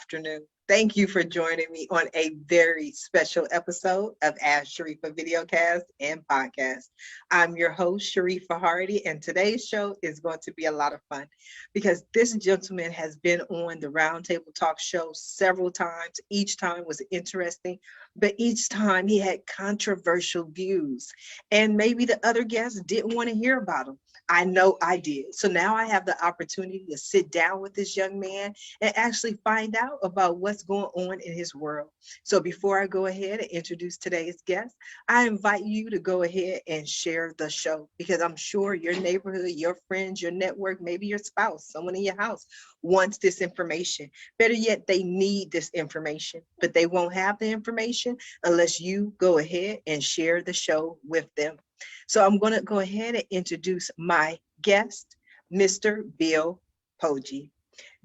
afternoon. Thank you for joining me on a very special episode of Ask Sharifah Videocast and Podcast. I'm your host, Sharifah Hardy, and today's show is going to be a lot of fun because this gentleman has been on the Roundtable Talk show several times. Each time was interesting, but each time he had controversial views, and maybe the other guests didn't want to hear about him. I know I did. So now I have the opportunity to sit down with this young man and actually find out about what's going on in his world. So before I go ahead and introduce today's guest, I invite you to go ahead and share the show because I'm sure your neighborhood, your friends, your network, maybe your spouse, someone in your house wants this information. Better yet, they need this information, but they won't have the information unless you go ahead and share the show with them. So I'm going to go ahead and introduce my guest, Mr. Bill Poje.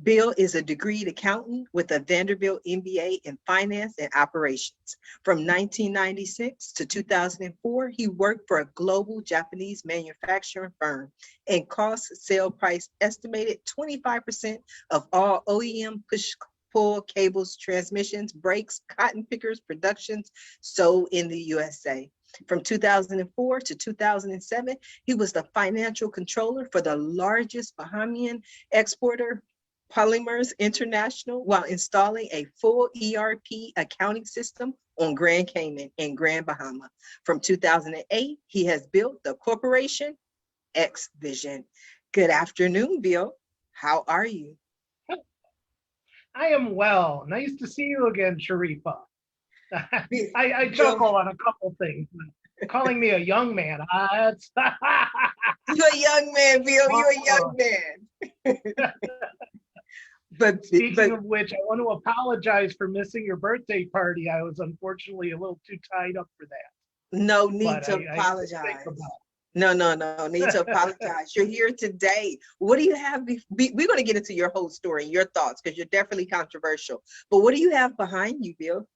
Bill is a degreed accountant with a Vanderbilt MBA in finance and operations. From 1996 to 2004, he worked for a global Japanese manufacturing firm and cost sale price estimated 25% of all OEM push-pull cables, transmissions, brakes, cotton pickers, productions sold in the USA. From 2004 to 2007, he was the financial controller for the largest Bahamian exporter, Polymers International, while installing a full ERP accounting system on Grand Cayman and Grand Bahama. From 2008, he has built the corporation X Vision. Good afternoon, Bill. How are you? I am well. Nice to see you again, Sharifah. I chuckle on a couple things. Calling me a young man. You're a young man, Bill. You're a young man. But speaking of which, I want to apologize for missing your birthday party. I was unfortunately a little too tied up for that. No need to apologize. No need to apologize. You're here today. What do you have? We're going to get into your whole story and your thoughts because you're definitely controversial. But what do you have behind you, Bill?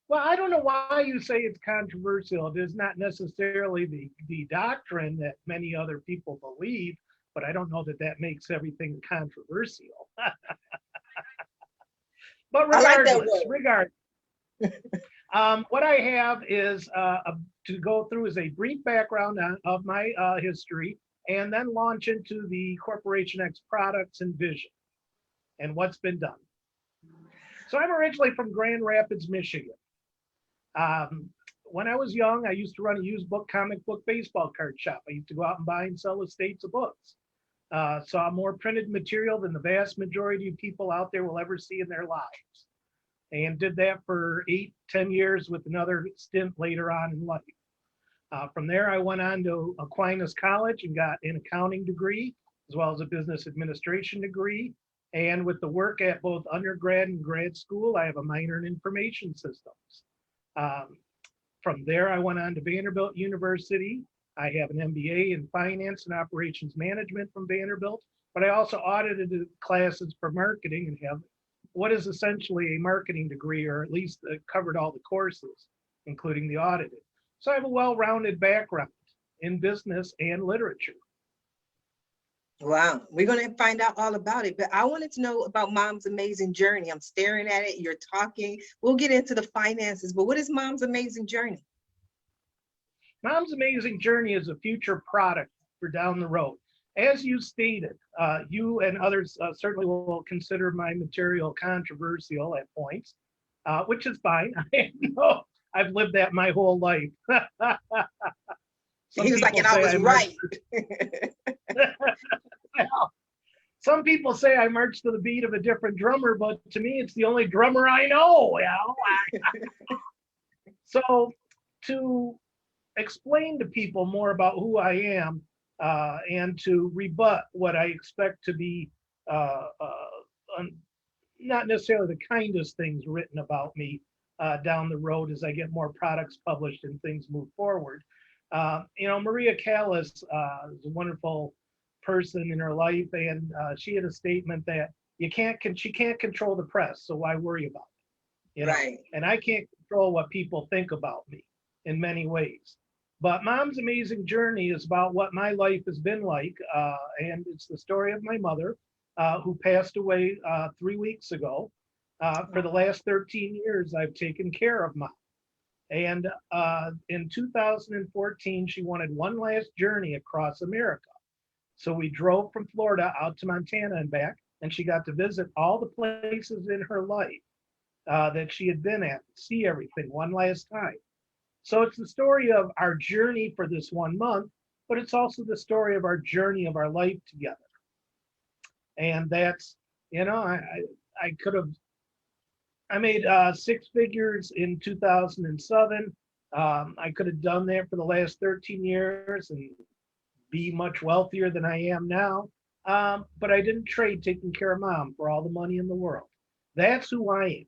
Well, I don't know why you say it's controversial. It is not necessarily the doctrine that many other people believe, but I don't know that that makes everything controversial. But regardless, what I have is to go through is a brief background of my history and then launch into the Corporation X products and vision and what's been done. So I'm originally from Grand Rapids, Michigan. When I was young, I used to run a used book, comic book, baseball card shop. I used to go out and buy and sell estates of books. Saw more printed material than the vast majority of people out there will ever see in their lives. And did that for 8-10 years with another stint later on in life. From there, I went on to Aquinas College and got an accounting degree, as well as a business administration degree. And with the work at both undergrad and grad school, I have a minor in information systems. From there, I went on to Vanderbilt University. I have an MBA in finance and operations management from Vanderbilt, but I also audited classes for marketing and have what is essentially a marketing degree, or at least covered all the courses, including the audited. So I have a well-rounded background in business and literature. Wow, we're going to find out all about it, but I wanted to know about Mom's amazing journey. I'm staring at it, you're talking. We'll get into the finances, but what is Mom's amazing journey? Mom's amazing journey is a future product for down the road. As you stated, you and others certainly will consider my material controversial at points, which is fine. I know I've lived that my whole life. He was like, and I was right. Well, some people say I march to the beat of a different drummer, but to me, it's the only drummer I know. So to explain to people more about who I am and to rebut what I expect to be not necessarily the kindest things written about me down the road as I get more products published and things move forward. Maria Callas is a wonderful person in her life, and she had a statement that she can't control the press, so why worry about it? Right. And I can't control what people think about me in many ways. But Mom's amazing journey is about what my life has been like, and it's the story of my mother, who passed away 3 weeks ago. For the last 13 years, I've taken care of Mom. And in 2014, she wanted one last journey across America. So we drove from Florida out to Montana and back, and she got to visit all the places in her life that she had been at, see everything one last time. So it's the story of our journey for this 1 month, but it's also the story of our journey of our life together. And that's, I could have, I made 6 figures in 2007. I could have done that for the last 13 years and be much wealthier than I am now. But I didn't trade taking care of Mom for all the money in the world. That's who I am.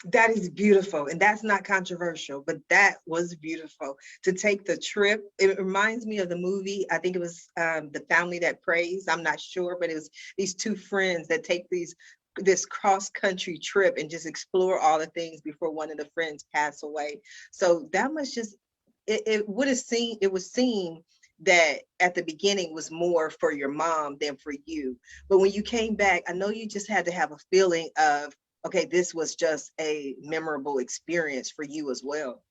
That is beautiful. And that's not controversial, but that was beautiful to take the trip. It reminds me of the movie. I think it was The Family That Prays. I'm not sure, but it was these 2 friends that take this cross-country trip and just explore all the things before one of the friends pass away. So that must just, it was seen that at the beginning was more for your mom than for you. But when you came back, I know you just had to have a feeling of, okay, this was just a memorable experience for you as well.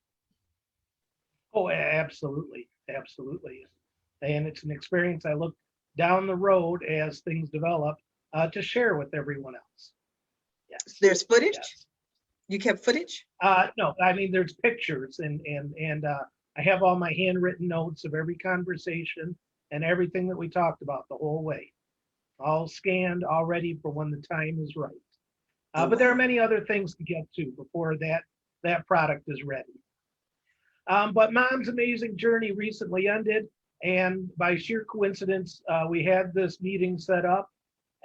Oh, absolutely. Absolutely. And it's an experience I look down the road as things develop to share with everyone else. Yes. There's footage? Yes. You kept footage? No, I mean, there's pictures and I have all my handwritten notes of every conversation and everything that we talked about the whole way, all scanned, all ready for when the time is right. But there are many other things to get to before that product is ready. But Mom's amazing journey recently ended, and by sheer coincidence, we had this meeting set up,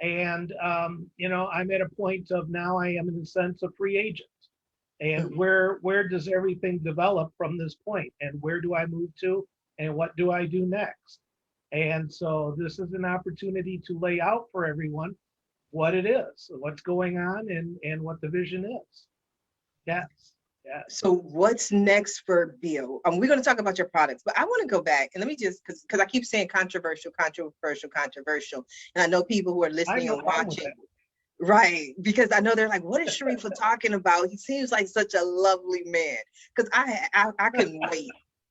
and I'm at a point of now I am in a sense a free agent. And where does everything develop from this point, and where do I move to, and what do I do next? And so this is an opportunity to lay out for everyone what it is, what's going on, and what the vision is. Yes. Yes. So what's next for Bill? We're going to talk about your products, but I want to go back and let me just, because I keep saying controversial. And I know people who are listening and watching. Right, because I know they're like, what is Sharifah talking about? He seems like such a lovely man. Because I couldn't wait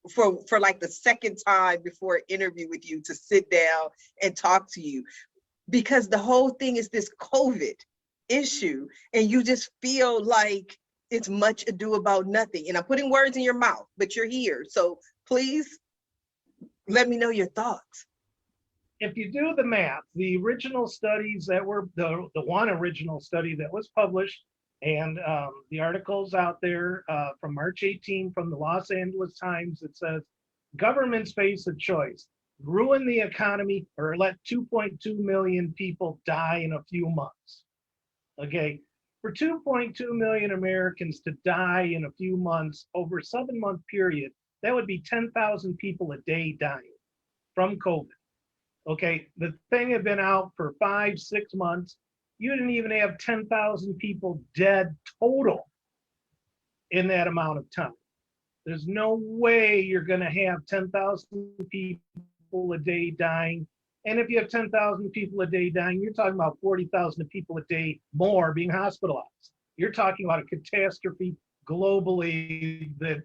for like the second time before an interview with you to sit down and talk to you. Because the whole thing is this COVID issue, and you just feel like it's much ado about nothing. And I'm putting words in your mouth, but you're here. So please let me know your thoughts. If you do the math, the original studies that were the one original study that was published, and the articles out there from March 18 from the Los Angeles Times, it says governments face a choice: ruin the economy or let 2.2 million people die in a few months. Okay, for 2.2 million Americans to die in a few months over a 7-month period, that would be 10,000 people a day dying from COVID. Okay, the thing had been out for 5-6 months. You didn't even have 10,000 people dead total in that amount of time. There's no way you're going to have 10,000 people a day dying. And if you have 10,000 people a day dying, you're talking about 40,000 people a day more being hospitalized. You're talking about a catastrophe globally that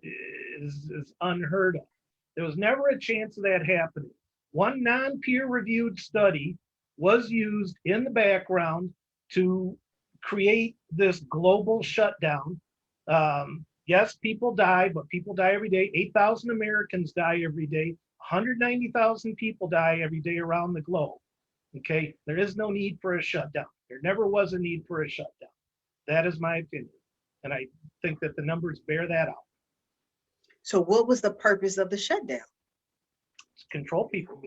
is unheard of. There was never a chance of that happening. One non-peer-reviewed study was used in the background to create this global shutdown. Yes, people die, but people die every day. 8,000 Americans die every day. 190,000 people die every day around the globe. Okay, there is no need for a shutdown. There never was a need for a shutdown. That is my opinion. And I think that the numbers bear that out. So what was the purpose of the shutdown? To control people.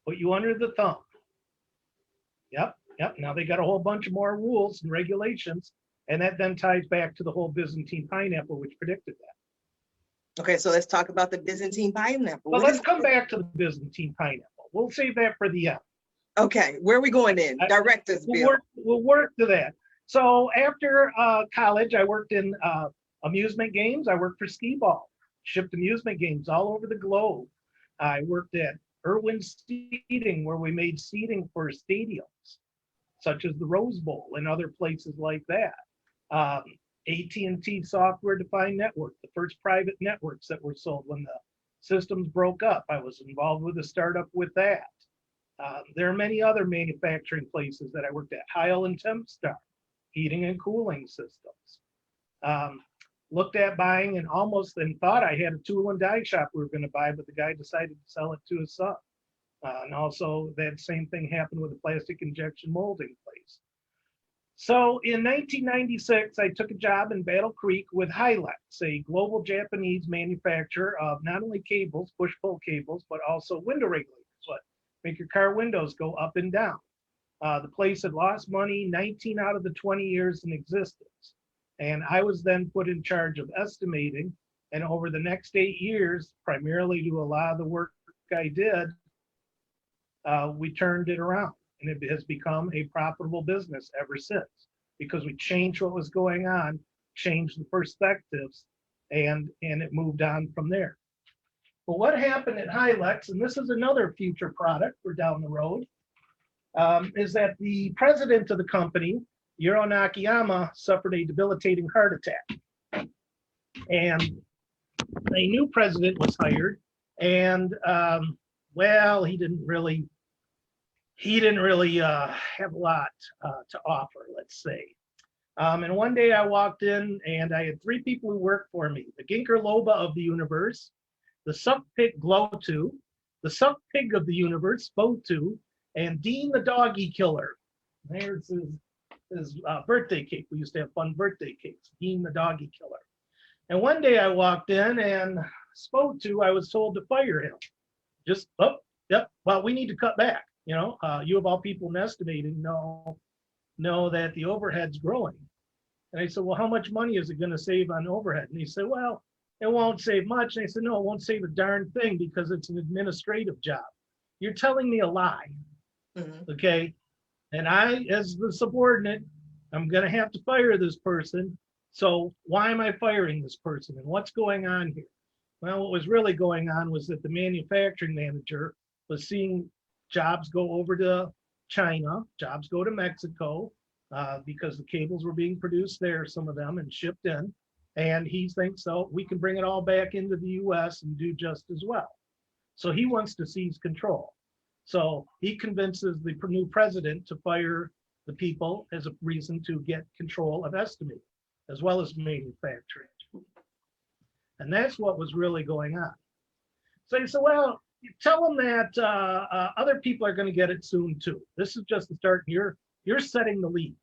Put you under the thumb. Yep. Now they got a whole bunch of more rules and regulations. And that then ties back to the whole Byzantine Pineapple, which predicted that. Okay, so let's talk about the Byzantine Pineapple. Well, let's come back to the Byzantine Pineapple. We'll save that for the end. Okay, where are we going in? Direct us, Bill. We'll work to that. So after college, I worked in amusement games. I worked for Skee Ball, shipped amusement games all over the globe. I worked at Irwin Seating, where we made seating for stadiums. such as the Rose Bowl and other places like that. AT&T software-defined network, the first private networks that were sold when the systems broke up. I was involved with a startup with that. There are many other manufacturing places that I worked at. Heil and Tempstar, heating and cooling systems. Looked at buying and thought I had a tool and die shop we were going to buy, but the guy decided to sell it to his son. And also that same thing happened with a plastic injection molding place. So in 1996, I took a job in Battle Creek with Hi-Lex, a global Japanese manufacturer of not only cables, push-pull cables, but also window regulators, what make your car windows go up and down. The place had lost money 19 out of the 20 years in existence. And I was then put in charge of estimating. And over the next 8 years, primarily to a lot of the work I did, we turned it around. And it has become a profitable business ever since, because we changed what was going on, changed the perspectives, and it moved on from there. But what happened at Hi-Lex, and this is another future product for down the road, is that the president of the company, Yuro Nakayama, suffered a debilitating heart attack. And a new president was hired, and well, he didn't really have a lot to offer, let's say. And one day I walked in and I had 3 people who worked for me: the Ginkgo loba of the universe, the suck pig Glow2, the suck pig of the universe, Bo2, and Dean the doggy killer. There's his birthday cake. We used to have fun birthday cakes, Dean the doggy killer. And one day I walked in and spoke to, I was told to fire him. Just, oh, yep, well, we need to cut back. You know, you of all people in estimating know that the overhead's growing. And I said, well, how much money is it going to save on overhead? And he said, well, it won't save much. And I said, no, it won't save a darn thing, because it's an administrative job. You're telling me a lie. Mm-hmm. Okay. And I, as the subordinate, I'm going to have to fire this person. So why am I firing this person? And what's going on here? Well, what was really going on was that the manufacturing manager was seeing jobs go over to China, jobs go to Mexico, because the cables were being produced there, some of them, and shipped in. And he thinks, so we can bring it all back into the US and do just as well. So he wants to seize control. So he convinces the new president to fire the people as a reason to get control of estimating, as well as manufacturing. And that's what was really going on. So he said, well, tell them that other people are going to get it soon too. This is just the start. You're setting the lead.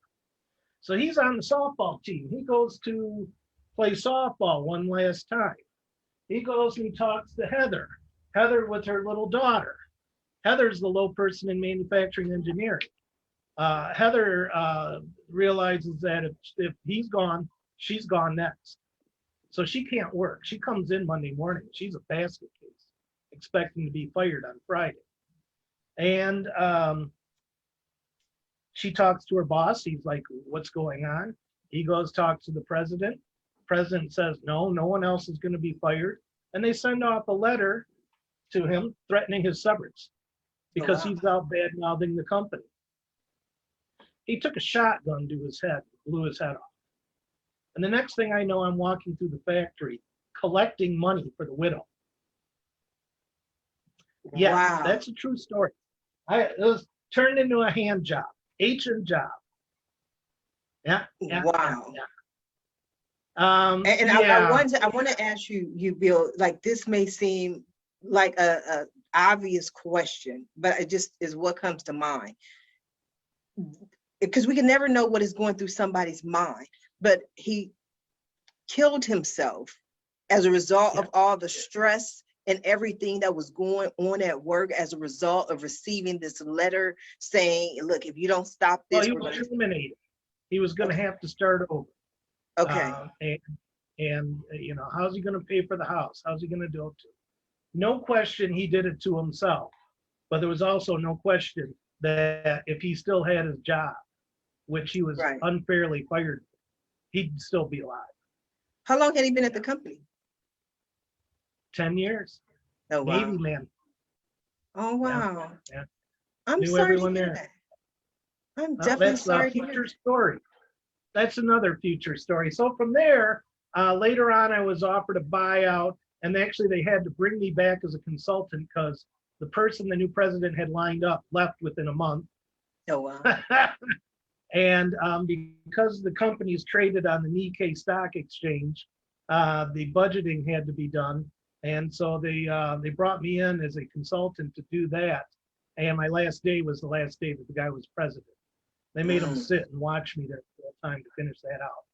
So he's on the softball team. He goes to play softball one last time. He goes and he talks to Heather with her little daughter. Heather's the low person in manufacturing engineering. Heather realizes that if he's gone, she's gone next. So she can't work. She comes in Monday morning. She's a basket case, expecting to be fired on Friday. And she talks to her boss. He's like, what's going on? He goes, talks to the president. The president says, no one else is going to be fired. And they send off a letter to him threatening his severance because he's out bad-mouthing the company. He took a shotgun to his head, blew his head off. And the next thing I know, I'm walking through the factory collecting money for the widow. Yeah, wow. That's a true story. It was turned into a hand job, H&M job. Yeah. Wow. Yeah. I want to ask you, Bill, like this may seem like a obvious question, but it just is what comes to mind. Because we can never know what is going through somebody's mind, but he killed himself as a result of all the stress and everything that was going on at work as a result of receiving this letter saying, look, if you don't stop this, he was eliminated. He was going to have to start over. Okay. And you know, how's he going to pay for the house? How's he going to do it? No question he did it to himself, but there was also no question that if he still had his job, which he was unfairly fired, he'd still be alive. How long had he been at the company? 10 years. Oh, wow. Navy man. Oh, wow. Yeah. I'm Knew sorry everyone to hear there. that. I'm Well, definitely that's a sorry to hear future that. story. That's another future story. So from there, later on, I was offered a buyout, and actually they had to bring me back as a consultant because the person the new president had lined up left within a month. Oh, wow. And because the company is traded on the Nikkei stock exchange, the budgeting had to be done. And so they brought me in as a consultant to do that. And my last day was the last day that the guy was president. They made him Mm. sit and watch me there the whole time to finish that out.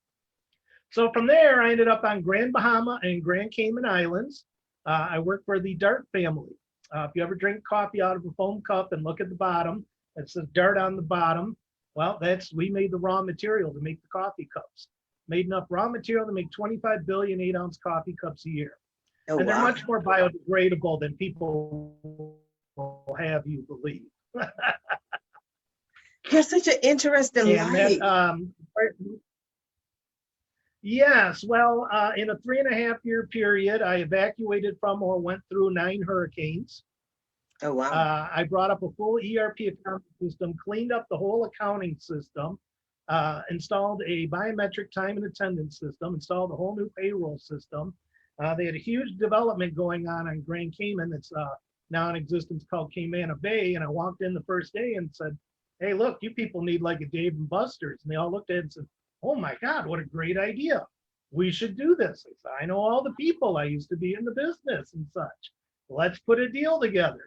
So from there, I ended up on Grand Bahama and Grand Cayman Islands. I worked for the Dart family. If you ever drink coffee out of a foam cup and look at the bottom, it says Dart on the bottom. Well, we made the raw material to make the coffee cups. Made enough raw material to make 25 billion 8-ounce coffee cups a year. Oh, And they're wow. much more biodegradable than people will have you believe. You're such an interesting And life. that, yes, well, in a 3.5-year period, I evacuated from or went through 9 hurricanes. Oh, wow. I brought up a full ERP accounting system, cleaned up the whole accounting system, installed a biometric time and attendance system, installed a whole new payroll system. They had a huge development going on Grand Cayman that's now in existence called Cayman Bay. And I walked in the first day and said, hey, look, you people need like a Dave and Buster's. And they all looked at it and said, oh my God, what a great idea. We should do this. I said, I know all the people. I used to be in the business and such. Let's put a deal together.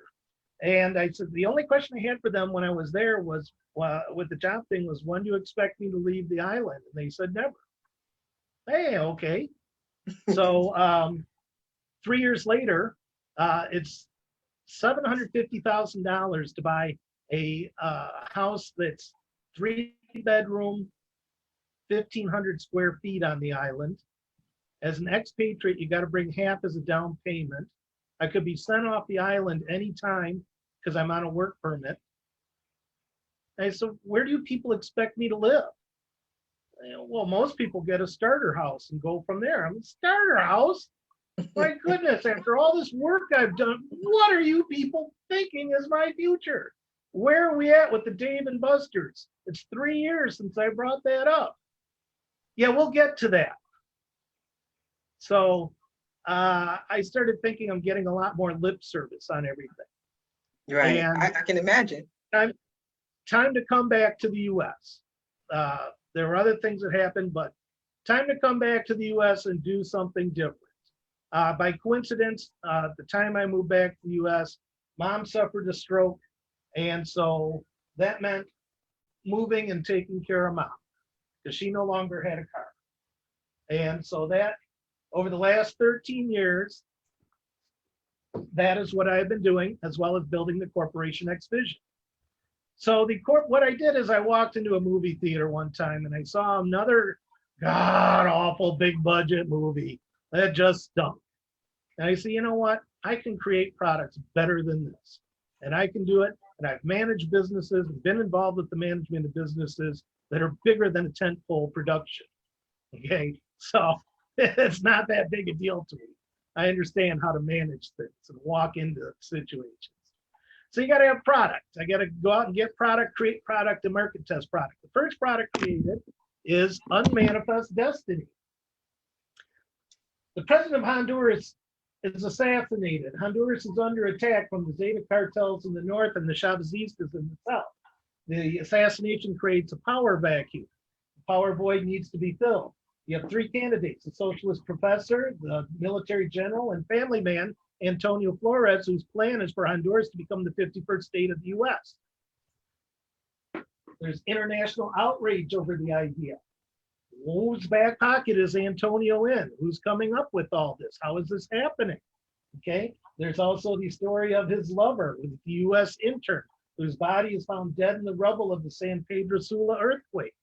And I said, the only question I had for them when I was there was, with the job thing was, when do you expect me to leave the island? And they said, never. Hey, okay. So 3 years later, it's $750,000 to buy a house that's 3-bedroom, 1,500 square feet on the island. As an expatriate, you got to bring half as a down payment. I could be sent off the island anytime because I'm on a work permit. And so where do people expect me to live? Well, most people get a starter house and go from there. I'm a starter house? My goodness, after all this work I've done, what are you people thinking is my future? Where are we at with the Dave and Buster's? It's 3 years since I brought that up. Yeah, we'll get to that. So I started thinking I'm getting a lot more lip service on everything. Right. And I can imagine. time to come back to the US. There were other things that happened, but time to come back to the US and do something different. By coincidence, at the time I moved back to the US, Mom suffered a stroke. And so that meant moving and taking care of Mom because she no longer had a car. And so that over the last 13 years, that is what I've been doing, as well as building the Corporation X Vision. So what I did is I walked into a movie theater one time and I saw another god awful big budget movie that just stunk. And I said, you know what? I can create products better than this. And I can do it. And I've managed businesses and been involved with the management of businesses that are bigger than a tentpole production. Okay, so it's not that big a deal to me. I understand how to manage things and walk into situations. So you got to have product. I got to go out and get product, create product, and market test product. The first product created is Unmanifest Destiny. The president of Honduras is assassinated. Honduras is under attack from the Zeta cartels in the north and the Chavistas in the south. The assassination creates a power vacuum. The power void needs to be filled. You have 3 candidates, a socialist professor, the military general, and family man, Antonio Flores, whose plan is for Honduras to become the 51st state of the US. There's international outrage over the idea. Whose back pocket is Antonio in? Who's coming up with all this? How is this happening? Okay. There's also the story of his lover, the US intern, whose body is found dead in the rubble of the San Pedro Sula earthquake.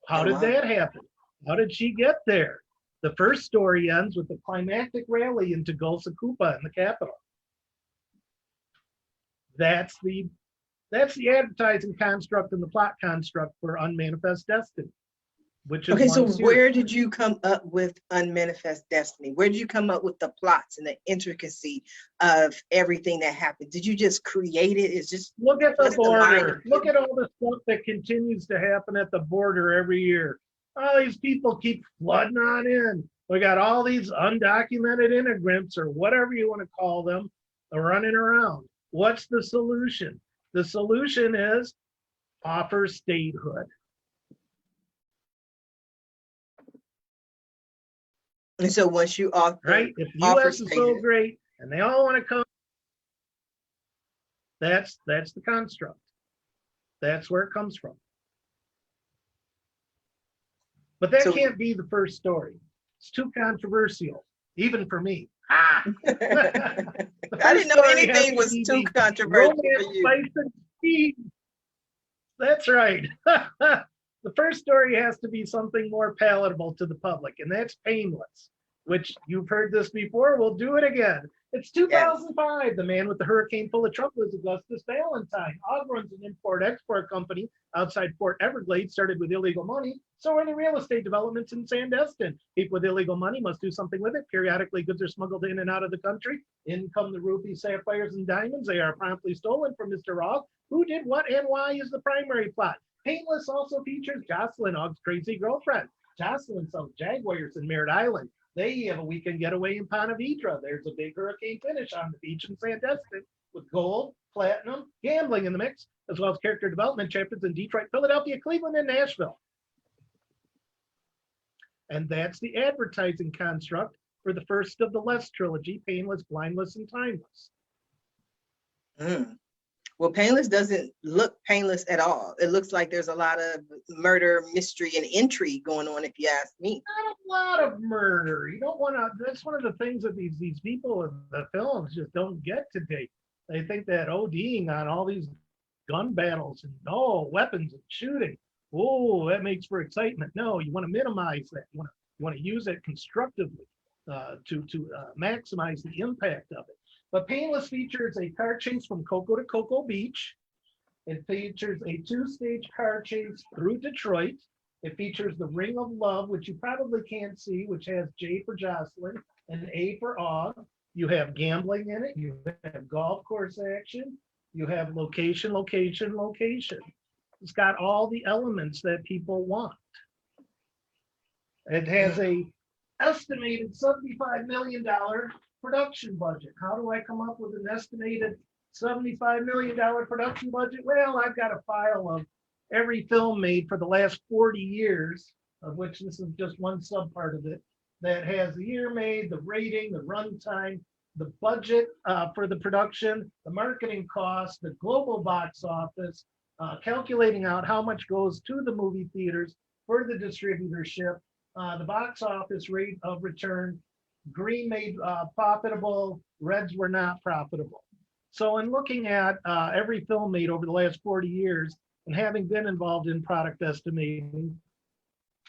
How did that happen? How did she get there? The first story ends with a climactic rally into Tegucigalpa in the capital. That's the advertising construct and the plot construct for Unmanifest Destiny. which is Okay, so one series. where did you come up with Unmanifest Destiny? Where did you come up with the plots and the intricacy of everything that happened? Did you just create it? It's just Look at the just the mind border. of Look you? at all the stuff that continues to happen at the border every year. All these people keep flooding on in. We got all these undocumented immigrants, or whatever you want to call them, running around. What's the solution? The solution is offer statehood. And so once you offer, Right? If the offer U.S. is so status, great and they all want to come, that's the construct. That's where it comes from. But that so can't be the first story. It's too controversial, even for me. Ah! The I first didn't know story has anything to was be too the controversial romance, for you. spice, and speed. That's right. The first story has to be something more palatable to the public, and that's painless, which you've heard this before. We'll do it again. It's 2005. The man with the hurricane full of trouble is Augustus Valentine. Og runs an import-export company outside Port Everglades, started with illegal money. So are the real estate developments in Sandestin. People with illegal money must do something with it. Periodically, goods are smuggled in and out of the country. In come the rubies, sapphires, and diamonds. They are promptly stolen from Mr. Og. Who did what and why is the primary plot. Painless also features Jocelyn, Og's crazy girlfriend. Jocelyn sells Jaguars in Merritt Island. They have a weekend getaway in Ponte Vedra. There's a big hurricane finish on the beach in Sandestin with gold, platinum, gambling in the mix, as well as character development chapters in Detroit, Philadelphia, Cleveland, and Nashville. And that's the advertising construct for the first of the Less trilogy, Painless, Blindless, and Timeless. Well, Painless doesn't look painless at all. It looks like there's a lot of murder, mystery, and intrigue going on, if you ask me. Not a lot of murder. You don't want to, that's one of the things that these people in the films just don't get today. They think that ODing on all these gun battles and weapons and shooting, that makes for excitement. No, you want to minimize that. You want to use it constructively to maximize the impact of it. But Painless features a car chase from Cocoa to Cocoa Beach. It features a 2-stage car chase through Detroit. It features the Ring of Love, which you probably can't see, which has J for Jocelyn and A for Og. You have gambling in it. You have golf course action. You have location, location, location. It's got all the elements that people want. It has a estimated $75 million production budget. How do I come up with an estimated $75 million production budget? Well, I've got a file of every film made for the last 40 years, of which this is just one subpart of it, that has the year made, the rating, the runtime, the budget for the production, the marketing costs, the global box office, calculating out how much goes to the movie theaters for the distributorship, the box office rate of return. Green made profitable, reds were not profitable. So in looking at every film made over the last 40 years and having been involved in product estimating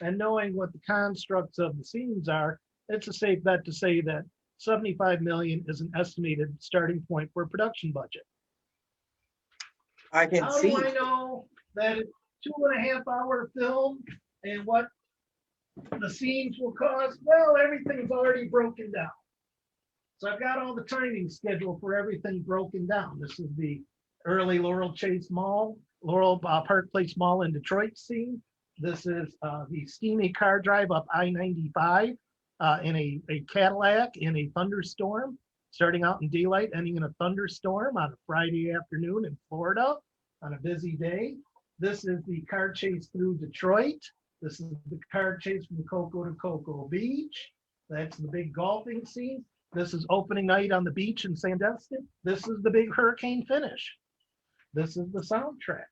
and knowing what the constructs of the scenes are, it's a safe bet to say that 75 million is an estimated starting point for a production budget. I can How see. do I know that it's 2.5-hour film and what the scenes will cost? Well, everything's already broken down. So I've got all the timing schedule for everything broken down. This is the early Laurel Park Place Mall in Detroit scene. This is the steamy car drive up I-95 in a Cadillac in a thunderstorm, starting out in daylight, ending in a thunderstorm on a Friday afternoon in Florida on a busy day. This is the car chase through Detroit. This is the car chase from Cocoa to Cocoa Beach. That's the big golfing scene. This is opening night on the beach in Sandestin. This is the big hurricane finish. This is the soundtrack.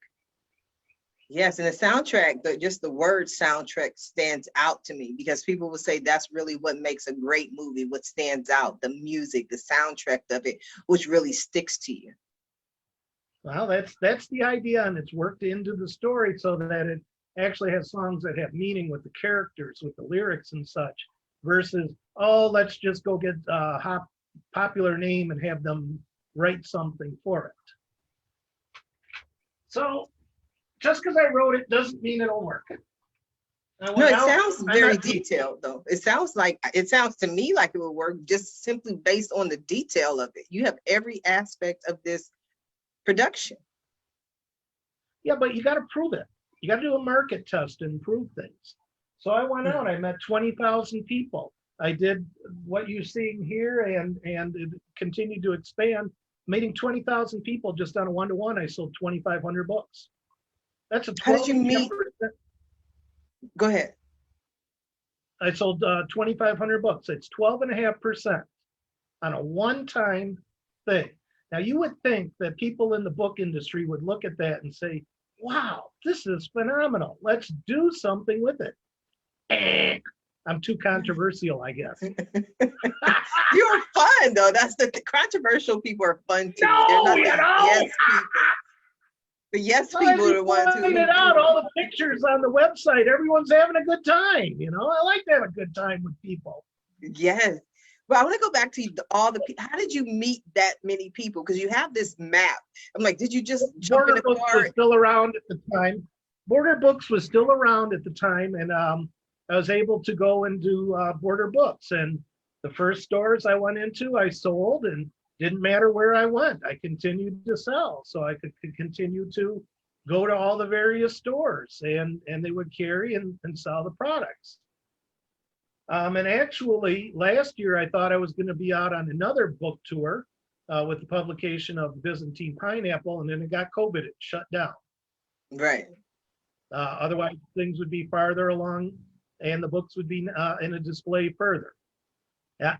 Yes, and the soundtrack, just the word soundtrack stands out to me because people will say that's really what makes a great movie, what stands out, the music, the soundtrack of it, which really sticks to you. Well, that's the idea, and it's worked into the story so that it actually has songs that have meaning with the characters, with the lyrics and such, versus, let's just go get a popular name and have them write something for it. So just because I wrote it doesn't mean it'll work. I No, went it out, sounds I very met people. detailed though. It sounds to me like it would work just simply based on the detail of it. You have every aspect of this production. Yeah, but you got to prove it. You got to do a market test and prove things. So I went out, I met 20,000 people. I did what you're seeing here and it continued to expand, meeting 20,000 people just on a one-to-one. I sold 2,500 books. That's a How did you 12.5%. meet? Go ahead. I sold 2,500 books. It's 12.5% on a one-time thing. Now you would think that people in the book industry would look at that and say, wow, this is phenomenal. Let's do something with it. I'm too controversial, I guess. You're fun though. That's the controversial people are fun to me. They're No, not you the know. yes people. The yes people are the ones who pointed out all the pictures on the website. Everyone's having a good time. You know, I like to have a good time with people. yes. But I want to go back to all the people. How did you meet that many people? Because you have this map. I'm like, did you just jump in Border a Books car? was still around at the time. Border Books was still around at the time, and I was able to go and do Border Books. And the first stores I went into, I sold, and didn't matter where I went. I continued to sell, so I could continue to go to all the various stores, and they would carry and sell the products. And actually, last year, I thought I was going to be out on another book tour with the publication of Byzantine Pineapple, and then it got COVID, it shut down. Right. Otherwise, things would be farther along, and the books would be in a display further. Yeah.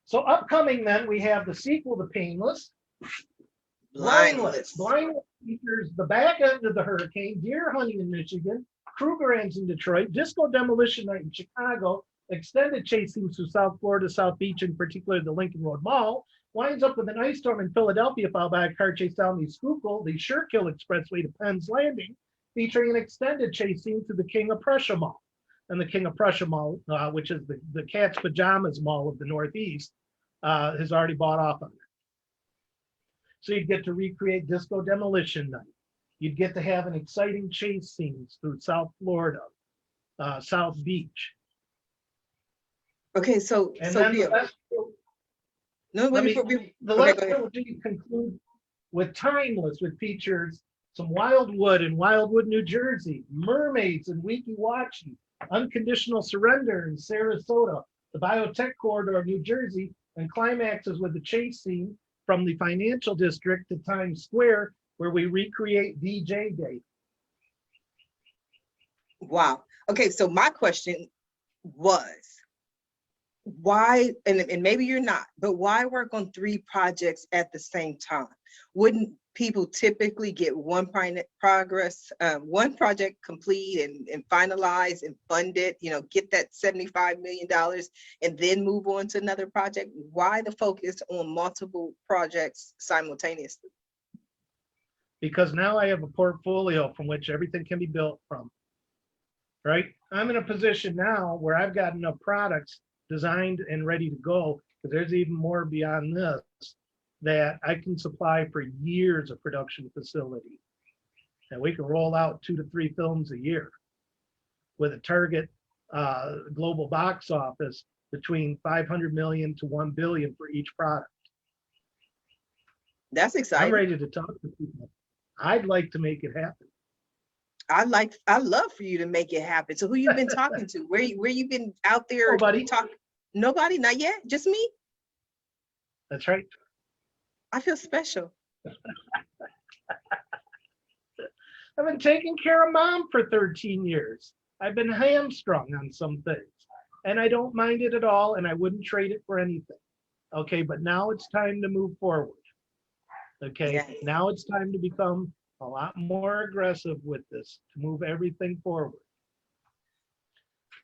So upcoming, then, we have the sequel to Painless. Blindless. Blindless features the back end of the hurricane, deer hunting in Michigan, Krugerrands in Detroit, disco demolition night in Chicago, extended chase scenes through South Florida, South Beach, and particularly the Lincoln Road Mall, winds up with an ice storm in Philadelphia, followed by a car chase down the Schuylkill, the Schuylkill Expressway to Penn's Landing, featuring an extended chase scene through the King of Prussia Mall. And the King of Prussia Mall, which is the Cat's Pajamas Mall of the Northeast, has already bought off on it. So you'd get to recreate disco demolition night. You'd get to have an exciting chase scenes through South Florida, South Beach. Okay, so And so then Bill, no, let me, before the okay, last go ahead. trilogy concludes with Timeless, which features some Wildwood in Wildwood, New Jersey, Mermaids in Weeki Wachee, Unconditional Surrender in Sarasota, the Biotech Corridor of New Jersey, and climaxes with the chase scene from the financial district to Times Square, where we recreate VJ Day. Wow. Okay, so my question was, why, and maybe you're not, but why work on 3 projects at the same time? Wouldn't people typically get one project complete and finalize and fund it, you know, get that $75 million and then move on to another project? Why the focus on multiple projects simultaneously? Because now I have a portfolio from which everything can be built from, right? I'm in a position now where I've got enough products designed and ready to go, because there's even more beyond this that I can supply for years of production facility. And we can roll out 2 to 3 films a year with a target global box office between 500 million to 1 billion for each product. That's exciting. I'm ready to talk to people. I'd like to make it happen. I love for you to make it happen. So who you've been talking to? Where you been out there Nobody. talking? Nobody, not yet, just me? That's right. I feel special. I've been taking care of mom for 13 years. I've been hamstrung on some things, and I don't mind it at all, and I wouldn't trade it for anything. Okay, but now it's time to move forward. Okay, Yes. now it's time to become a lot more aggressive with this, to move everything forward.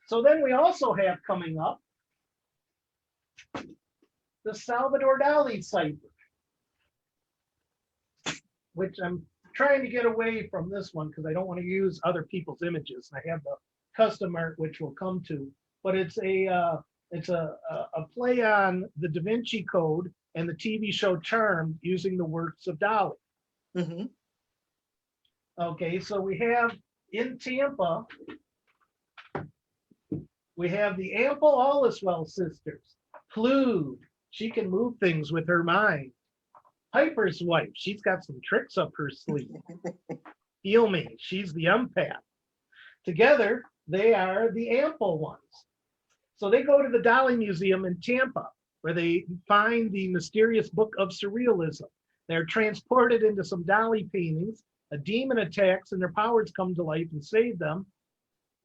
So then we also have coming up the Salvador Dali cipher, which I'm trying to get away from this one because I don't want to use other people's images. I have the custom art, which we'll come to, but it's a play on the Da Vinci Code and the TV show Charmed using the works of Dali. Mm-hmm. Okay, so we have in Tampa We have the Ample Alliswell sisters. Plude, she can move things with her mind. Piper's wife, she's got some tricks up her sleeve. Feel me, she's the empath. Together, they are the Ample ones. So they go to the Dolly Museum in Tampa, where they find the mysterious book of surrealism. They're transported into some Dolly paintings. A demon attacks and their powers come to life and save them.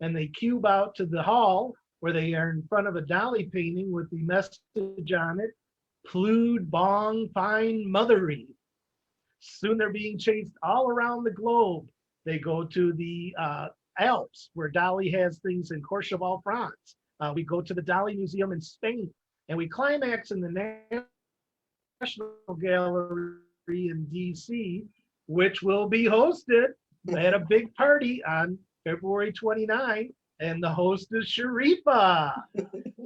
And they cube out to the hall where they are in front of a Dolly painting with the message on it, Plude Bong Fine Mothery. Soon they're being chased all around the globe. They go to the Alps where Dolly has things in Courchevel, France. We go to the Dolly Museum in Spain, and we climax in the National Gallery in DC, which will be hosted at a big party on February 29th, and the host is Sharifah.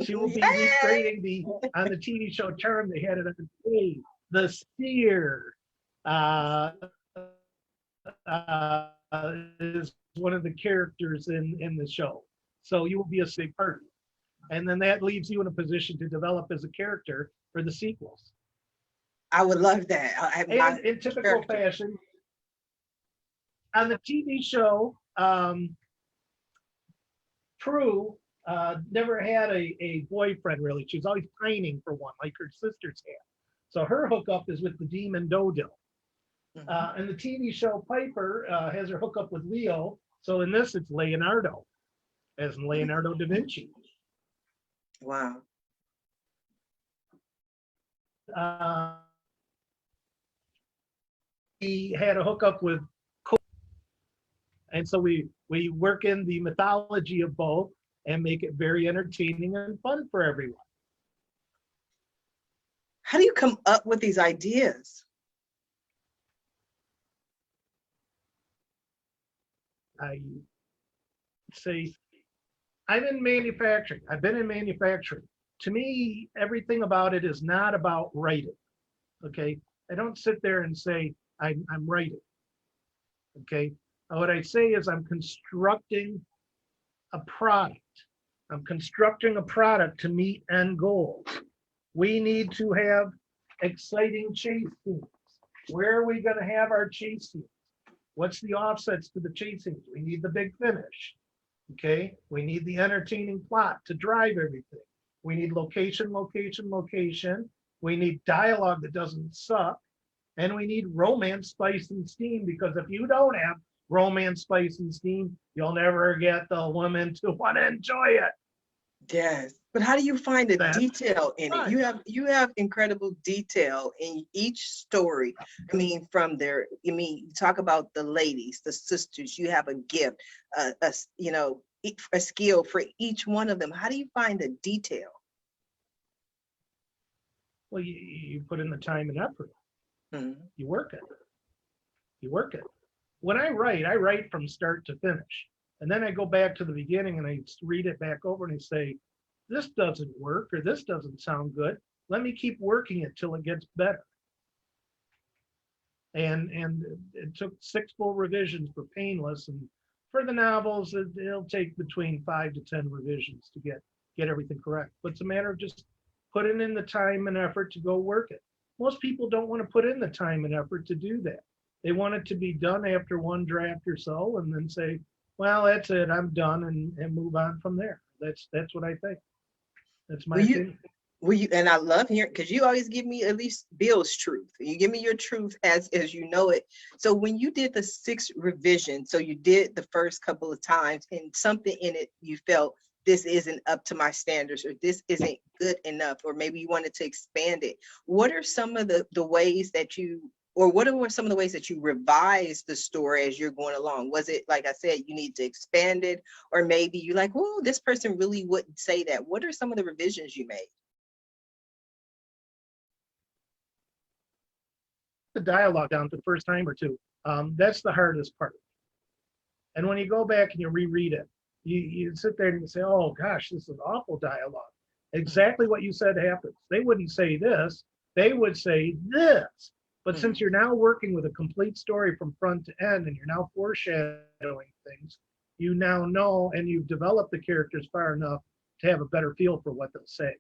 She will be recreating on the TV show Charm, they had it on stage, the Seer. Is one of the characters in the show. So you will be a big party. And then that leaves you in a position to develop as a character for the sequels. I would love that. And in typical fashion, on the TV show, Prue never had a boyfriend really. She was always pining for one, like her sisters had. So her hookup is with the demon Dodo. And the TV show Piper has her hookup with Leo. So in this, it's Leonardo, as in Leonardo da Vinci. Wow. He had a hookup with, and so we work in the mythology of both and make it very entertaining and fun for everyone. How do you come up with these ideas? I say, I'm in manufacturing. I've been in manufacturing. To me, everything about it is not about writing. Okay, I don't sit there and say I'm writing. Okay, what I say is I'm constructing a product. I'm constructing a product to meet end goals. We need to have exciting chase scenes. Where are we going to have our chase scenes? What's the offsets to the chase scenes? We need the big finish. Okay, we need the entertaining plot to drive everything. We need location, location, location. We need dialogue that doesn't suck. And we need romance, spice, and steam, because if you don't have romance, spice, and steam, you'll never get the woman to want to enjoy it. Yes, but how do you find the detail in it? You have incredible detail in each story. I mean, you talk about the ladies, the sisters. You have a gift, a skill for each one of them. How do you find the detail? Well, you put in the time and effort. Mm-hmm. You work it. You work it. When I write from start to finish. And then I go back to the beginning and I read it back over and I say, this doesn't work or this doesn't sound good. Let me keep working it till it gets better. And it took 6 full revisions for Painless. And for the novels, it'll take between 5 to 10 revisions to get everything correct. But it's a matter of just putting in the time and effort to go work it. Most people don't want to put in the time and effort to do that. They want it to be done after one draft or so and then say, well, that's it, I'm done, and move on from there. That's what I think. That's my opinion. And I love hearing, because you always give me at least Bill's truth. You give me your truth as you know it. So when you did the 6 revision, so you did the first couple of times and something in it you felt this isn't up to my standards or this isn't good enough, or maybe you wanted to expand it. What are some of the ways that you, or what are some of the ways that you revise the story as you're going along? Was it, like I said, you need to expand it, or maybe you're like, oh, this person really wouldn't say that? What are some of the revisions you made? The dialogue down the first time or two. That's the hardest part. And when you go back and you reread it, you sit there and you say, oh gosh, this is awful dialogue. Exactly what you said happens. They wouldn't say this, they would say this. But since you're now working with a complete story from front to end and you're now foreshadowing things, you now know, and you've developed the characters far enough to have a better feel for what they'll say.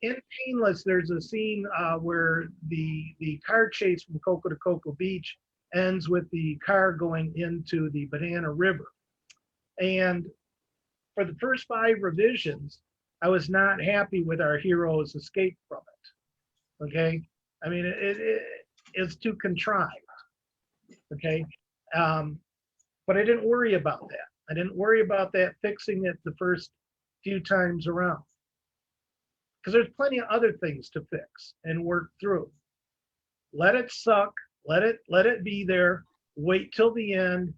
In Painless, there's a scene where the car chase from Cocoa to Cocoa Beach ends with the car going into the Banana River. And for the first 5 revisions, I was not happy with our hero's escape from it. Okay, I mean it's too contrived. Okay, but I didn't worry about that. I didn't worry about that fixing it the first few times around, because there's plenty of other things to fix and work through. Let it suck. Let it be there. Wait till the end.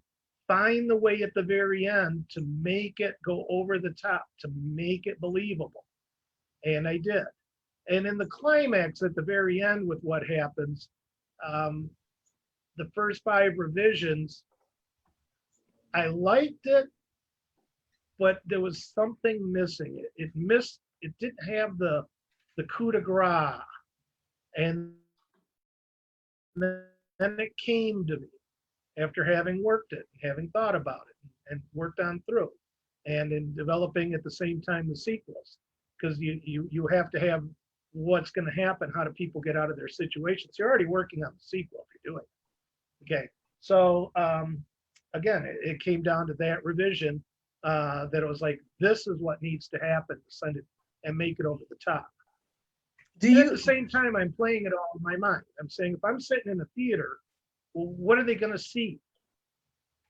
Find the way at the very end to make it go over the top, to make it believable. And I did. And in the climax at the very end with what happens, the first 5 revisions, I liked it, but there was something missing. It didn't have the coup de grace. And then it came to me after having worked it, having thought about it, and worked on through, and in developing at the same time the sequels, because you have to have what's going to happen. How do people get out of their situations? You're already working on the sequel if you're doing it. Okay, so again, it came down to that revision that it was like, this is what needs to happen to send it and make it over the top. At the same time, I'm playing it all in my mind. I'm saying, if I'm sitting in a theater, well, what are they going to see?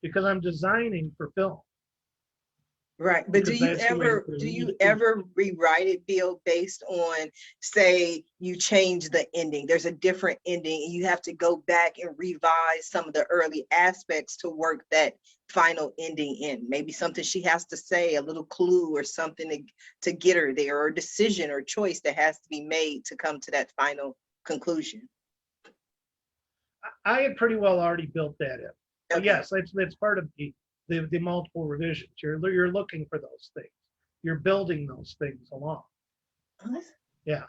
Because I'm designing for film. Right, but do you ever rewrite it, Bill, based on, say, you change the ending? There's a different ending, and you have to go back and revise some of the early aspects to work that final ending in. Maybe something she has to say, a little clue or something to get her there, or a decision or choice that has to be made to come to that final conclusion. I had pretty well already built that in. But Okay. yes, that's part of the multiple revisions. You're looking for those things. You're building those things along. Yeah.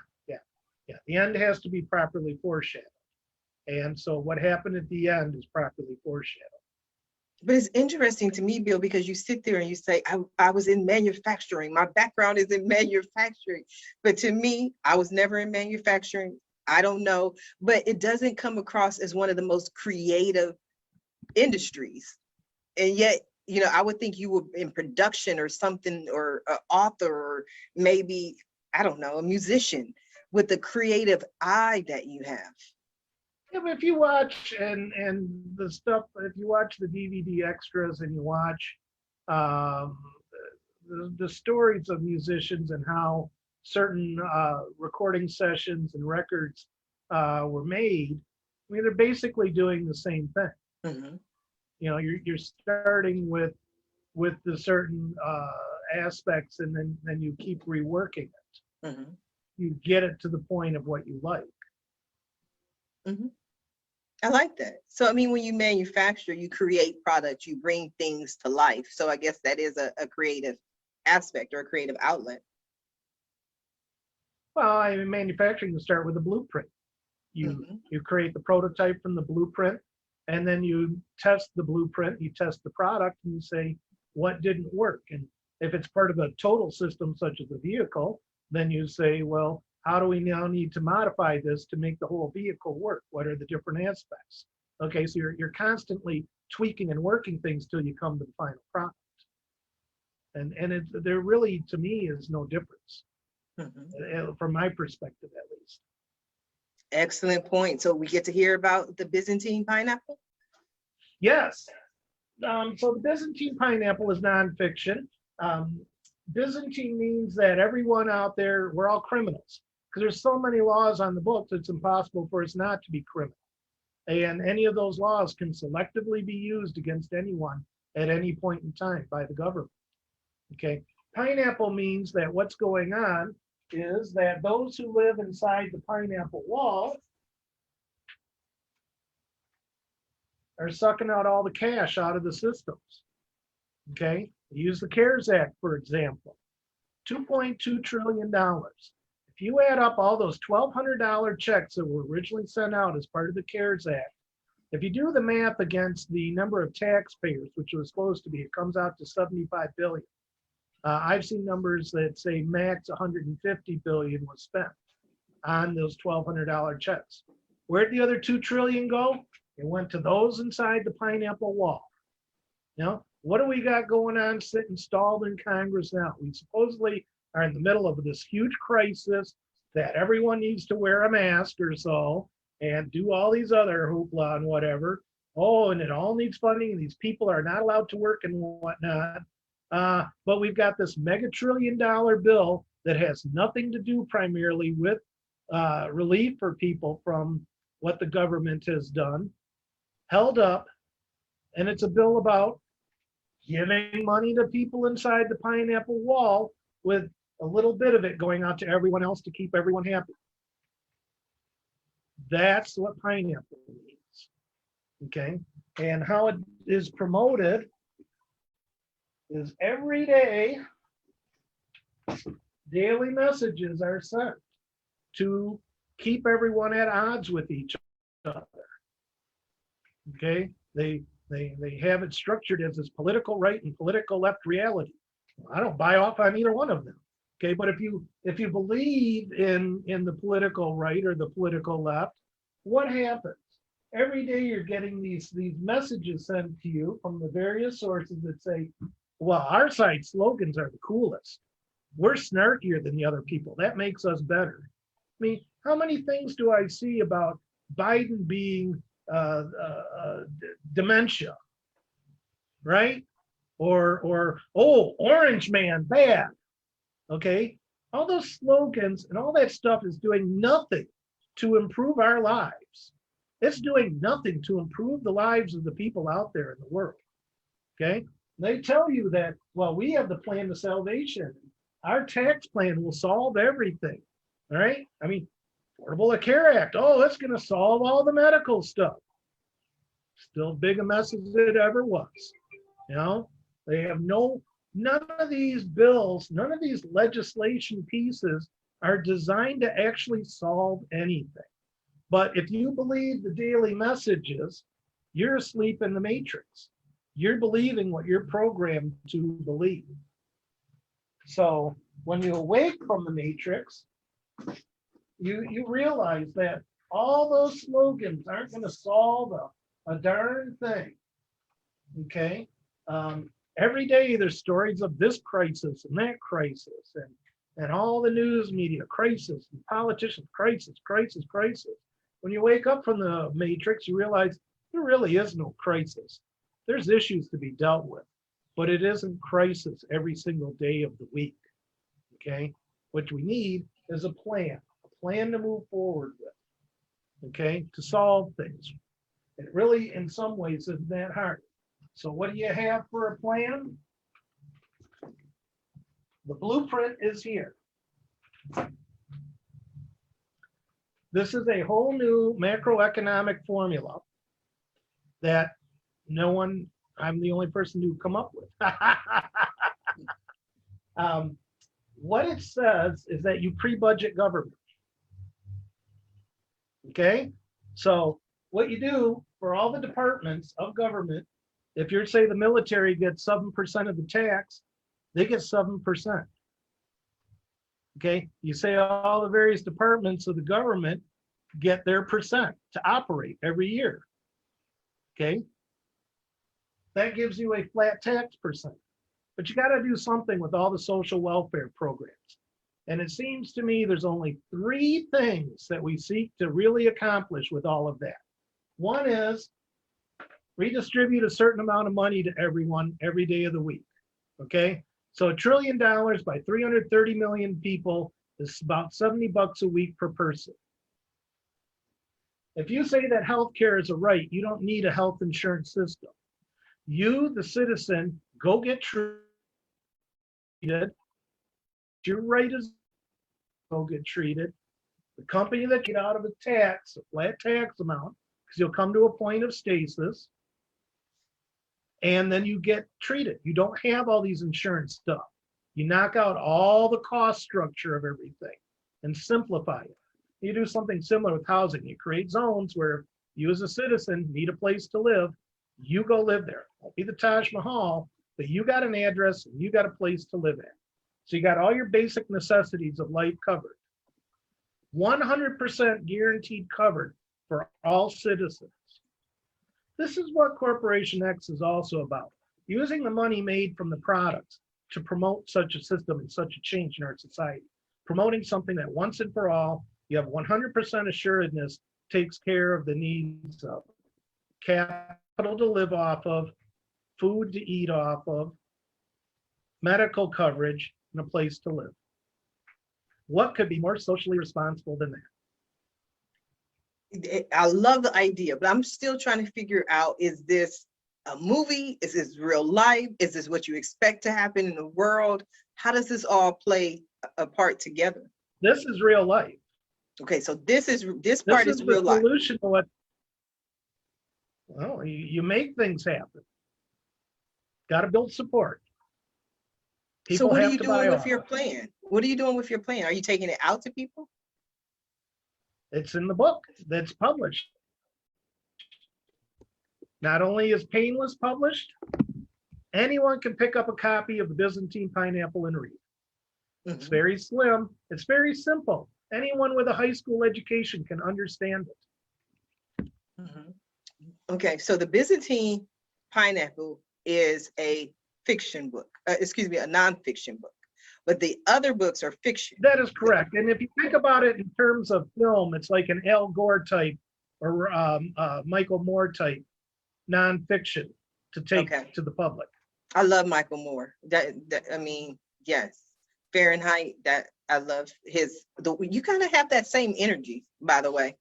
The end has to be properly foreshadowed. And so what happened at the end is properly foreshadowed. But it's interesting to me, Bill, because you sit there and you say, I was in manufacturing. My background is in manufacturing. But to me, I was never in manufacturing. I don't know, but it doesn't come across as one of the most creative industries. And yet, you know, I would think you were in production or something, or an author, or maybe, I don't know, a musician with the creative eye that you have. Yeah, but if you watch and the stuff, if you watch the DVD extras and you watch the stories of musicians and how certain recording sessions and records were made, I mean, they're basically doing the same thing. Mm-hmm. You know, you're starting with the certain aspects, and then you keep reworking it. Mm-hmm. You get it to the point of what you like. Mm-hmm. I like that. So, I mean, when you manufacture, you create products, you bring things to life. So I guess that is a creative aspect or a creative outlet. Well, I mean, manufacturing, you start with a blueprint. You create the prototype from the blueprint, and then you test the blueprint, you test the product, and you say, what didn't work? And if it's part of a total system, such as a vehicle, then you say, well, how do we now need to modify this to make the whole vehicle work? What are the different aspects? Okay, so you're constantly tweaking and working things till you come to the final product. And there really, to me, is no difference, from my perspective, at least. Excellent point. So we get to hear about the Byzantine pineapple? Yes. So the Byzantine pineapple is nonfiction. Byzantine means that everyone out there, we're all criminals, because there's so many laws on the books, it's impossible for us not to be criminal. And any of those laws can selectively be used against anyone at any point in time by the government. Okay. Pineapple means that what's going on is that those who live inside the pineapple wall are sucking out all the cash out of the systems. Okay. Use the CARES Act, for example, $2.2 trillion. If you add up all those $1,200 checks that were originally sent out as part of the CARES Act, if you do the math against the number of taxpayers, which was supposed to be, it comes out to 75 billion. I've seen numbers that say max 150 billion was spent on those $1,200 checks. Where'd the other 2 trillion go? It went to those inside the pineapple wall. You know, what do we got going on sitting stalled in Congress now? We supposedly are in the middle of this huge crisis that everyone needs to wear a mask or so and do all these other hoopla and whatever. Oh, and it all needs funding, and these people are not allowed to work and whatnot. But we've got this mega $1 trillion bill that has nothing to do primarily with relief for people from what the government has done, held up, and it's a bill about giving money to people inside the pineapple wall with a little bit of it going out to everyone else to keep everyone happy. That's what pineapple means, okay? And how it is promoted is every day, daily messages are sent to keep everyone at odds with each other, okay? They have it structured as this political right and political left reality. I don't buy off on either one of them. Okay, but if you believe in the political right or the political left, what happens? Every day you're getting these messages sent to you from the various sources that say, well, our side slogans are the coolest. We're snarkier than the other people. That makes us better. I mean, how many things do I see about Biden being dementia, right? Or oh, orange man bad. Okay, all those slogans and all that stuff is doing nothing to improve our lives. It's doing nothing to improve the lives of the people out there in the world. Okay, they tell you that, well, we have the plan to salvation. Our tax plan will solve everything. All right, I mean, Affordable Care Act. Oh, that's going to solve all the medical stuff. Still big a mess as it ever was. You know, they have none of these bills, none of these legislation pieces are designed to actually solve anything. But if you believe the daily messages, you're asleep in the matrix. You're believing what you're programmed to believe. So when you awake from the matrix, you realize that all those slogans aren't going to solve a darn thing. Okay? Every day there's stories of this crisis and that crisis and all the news media, crisis, and politicians, crisis. When you wake up from the matrix, you realize there really is no crisis. There's issues to be dealt with, but it isn't crisis every single day of the week, okay? What we need is a plan to move forward with, okay, to solve things. It really, in some ways, isn't that hard. So what do you have for a plan? The blueprint is here. This is a whole new macroeconomic formula that I'm the only person to come up with. What it says is that you pre-budget government. Okay? So what you do for all the departments of government, if you're, say, the military gets 7% of the tax, they get 7%. Okay, you say all the various departments of the government get their percent to operate every year. Okay, that gives you a flat tax percent. But you got to do something with all the social welfare programs. And it seems to me there's only 3 things that we seek to really accomplish with all of that. One is redistribute a certain amount of money to everyone every day of the week. Okay, so $1 trillion by 330 million people is about $70 a week per person. If you say that healthcare is a right, you don't need a health insurance system. You, the citizen, go get treated. Your right is go get treated. The company that get out of a tax, a flat tax amount, because you'll come to a point of stasis, and then you get treated. You don't have all these insurance stuff. You knock out all the cost structure of everything and simplify it. You do something similar with housing. You create zones where you as a citizen need a place to live. You go live there. It won't be the Taj Mahal, but you got an address and you got a place to live at. So you got all your basic necessities of life covered. 100% guaranteed covered for all citizens. This is what Corporation X is also about, using the money made from the products to promote such a system and such a change in our society, promoting something that once and for all, you have 100% assuredness takes care of the needs of capital to live off of, food to eat off of, medical coverage, and a place to live. What could be more socially responsible than that? I love the idea, but I'm still trying to figure out, is this a movie? Is this real life? Is this what you expect to happen in the world? How does this all play a part together? This is real life. Okay, so this part is real life. Solution to what, well, you make things happen. Got to build support. So what are you doing with your plan? What are you doing with your plan? Are you taking it out to people? It's in the book that's published. Not only is Painless published, anyone can pick up a copy of the Byzantine Pineapple and read. It's very slim. It's very simple. Anyone with a high school education can understand it. Okay, so the Byzantine Pineapple is a fiction book, a nonfiction book, but the other books are fiction. That is correct. And if you think about it in terms of film, it's like an Al Gore type or Michael Moore type nonfiction to take to the public. I love Michael Moore. I mean, yes, Fahrenheit. That I love you kind of have that same energy, by the way.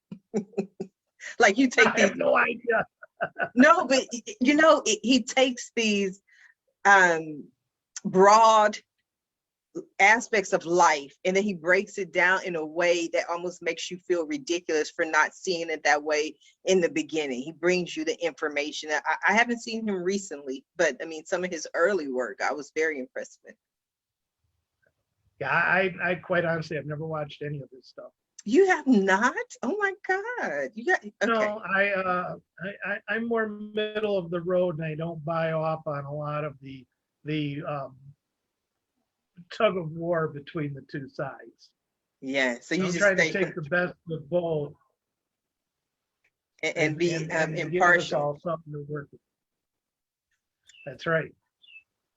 Like you take these. I have no idea. No, but you know, he takes these broad aspects of life and then he breaks it down in a way that almost makes you feel ridiculous for not seeing it that way in the beginning. He brings you the information. I haven't seen him recently, but I mean, some of his early work I was very impressed with. Yeah, I quite honestly, I've never watched any of this stuff. You have not? Oh my God! You got okay. No, I'm more middle of the road, and I don't buy off on a lot of the tug of war between the two sides. Yeah, so you I'm just trying to take the best of both and be impartial. Give us all something to work with. That's right.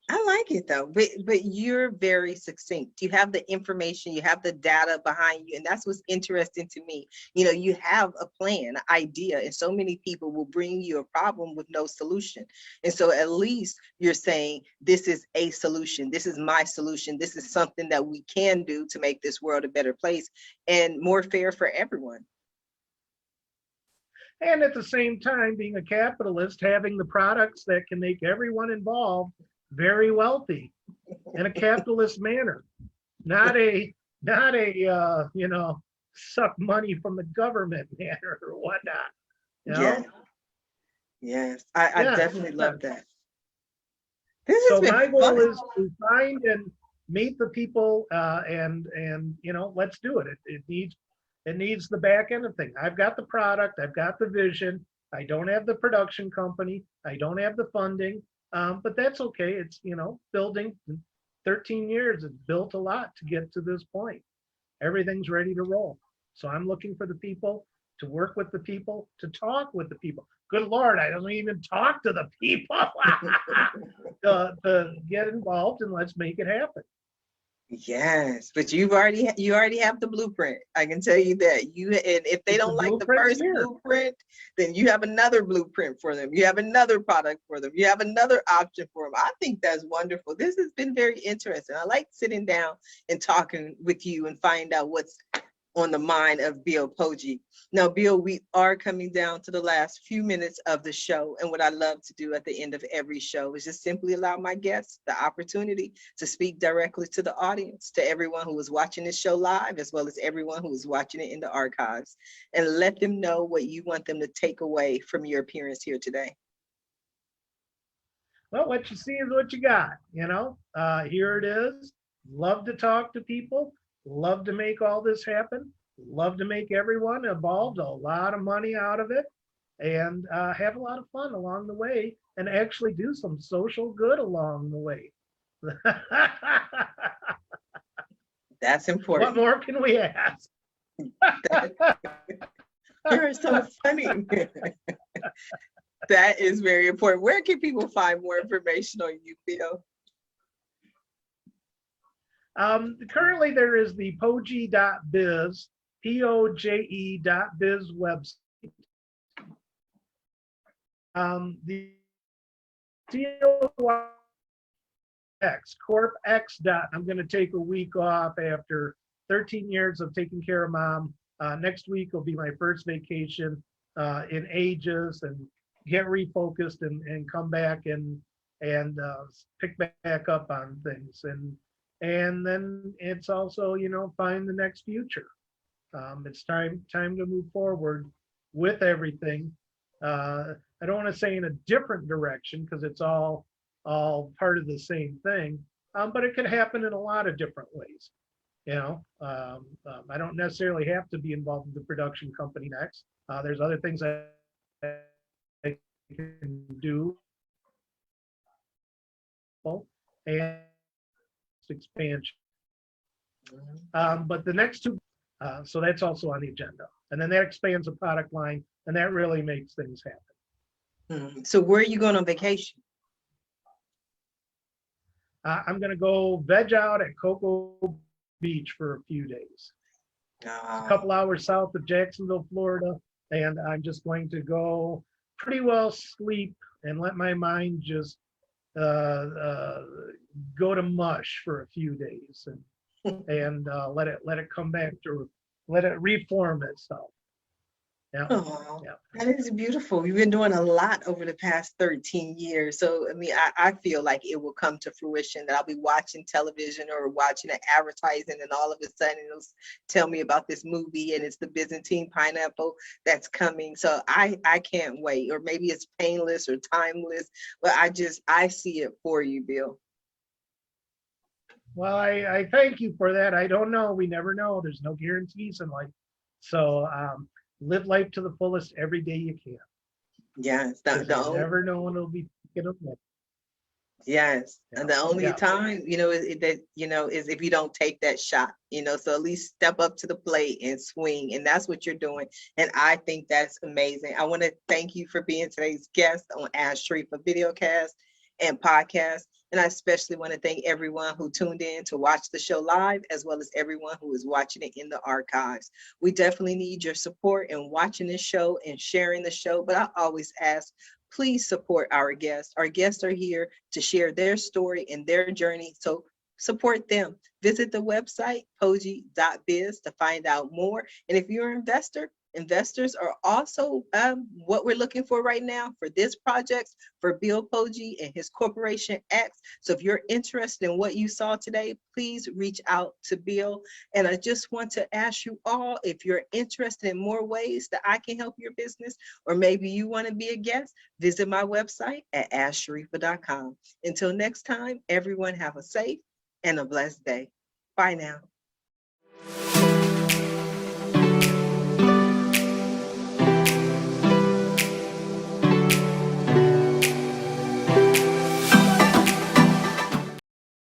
I like it though, but you're very succinct. You have the information, you have the data behind you, and that's what's interesting to me. You know, you have a plan, an idea, and so many people will bring you a problem with no solution. And so at least you're saying, this is a solution, this is my solution, this is something that we can do to make this world a better place and more fair for everyone. And at the same time, being a capitalist, having the products that can make everyone involved very wealthy in a capitalist manner, not a you know, suck money from the government manner or whatnot. You know? Yes, I definitely love that. So my goal is to find and meet the people and you know, let's do it. It needs the back end of things. I've got the product, I've got the vision. I don't have the production company, I don't have the funding. But that's okay. It's, you know, building 13 years, it's built a lot to get to this point. Everything's ready to roll. So I'm looking for the people, to work with the people, to talk with the people. Good Lord, I don't even talk to the people to get involved, and let's make it happen. Yes, but you already have the blueprint. I can tell you that. And if they don't like the first blueprint, then you have another blueprint for them. You have another product for them. You have another option for them. I think that's wonderful. This has been very interesting. I like sitting down and talking with you and find out what's on the mind of Bill Poje. Now, Bill, we are coming down to the last few minutes of the show. And what I love to do at the end of every show is just simply allow my guests the opportunity to speak directly to the audience, to everyone who is watching this show live, as well as everyone who is watching it in the archives, and let them know what you want them to take away from your appearance here today. Well, what you see is what you got, you know. Here it is. Love to talk to people. Love to make all this happen. Love to make everyone involved, a lot of money out of it, and have a lot of fun along the way and actually do some social good along the way. That's What important. more can we ask? You're so funny. That is very important. Where can people find more information on you, Bill? Currently, there is the poje.biz, Poje.biz website. The COX, Corp X. I'm going to take a week off after 13 years of taking care of mom. Next week will be my first vacation in ages, and get refocused and come back and pick back up on things. And then it's also, find the next future. It's time to move forward with everything. I don't want to say in a different direction, because it's all part of the same thing, but it could happen in a lot of different ways. I don't necessarily have to be involved with the production company next. There's other things I can do, and expansion. But the next two, so that's also on the agenda. And then that expands the product line, and that really makes things happen. So where are you going on vacation? I'm going to go veg out at Cocoa Beach for a few days. It's a couple hours south of Jacksonville, Florida, and I'm just going to go pretty well sleep and let my mind just go to mush for a few days, and let it come back to, let it reform itself. Yeah. Oh, Yeah. that is beautiful. You've been doing a lot over the past 13 years. So, I mean, I feel like it will come to fruition that I'll be watching television or watching an advertising, and all of a sudden it'll tell me about this movie, and it's the Byzantine Pineapple that's coming. So I can't wait. Or maybe it's painless or timeless, but I see it for you, Bill. Well, I thank you for that. I don't know. We never know. There's no guarantees in life. So live life to the fullest every day you can. Yes, You never know when it'll be picking up next. yes. Yeah. And the only time, is if you don't take that shot, so at least step up to the plate and swing. And that's what you're doing. And I think that's amazing. I want to thank you for being today's guest on Ask Sharifah Videocast and Podcast. And I especially want to thank everyone who tuned in to watch the show live, as well as everyone who is watching it in the archives. We definitely need your support in watching this show and sharing the show. But I always ask, please support our guests. Our guests are here to share their story and their journey. So support them. Visit the website, poje.biz, to find out more. And if you're an investor, investors are also what we're looking for right now for this project for Bill Poje and his corporation X. So if you're interested in what you saw today, please reach out to Bill. And I just want to ask you all, if you're interested in more ways that I can help your business, or maybe you want to be a guest, visit my website at AskSharifah.com. Until next time, everyone have a safe and a blessed day. Bye now.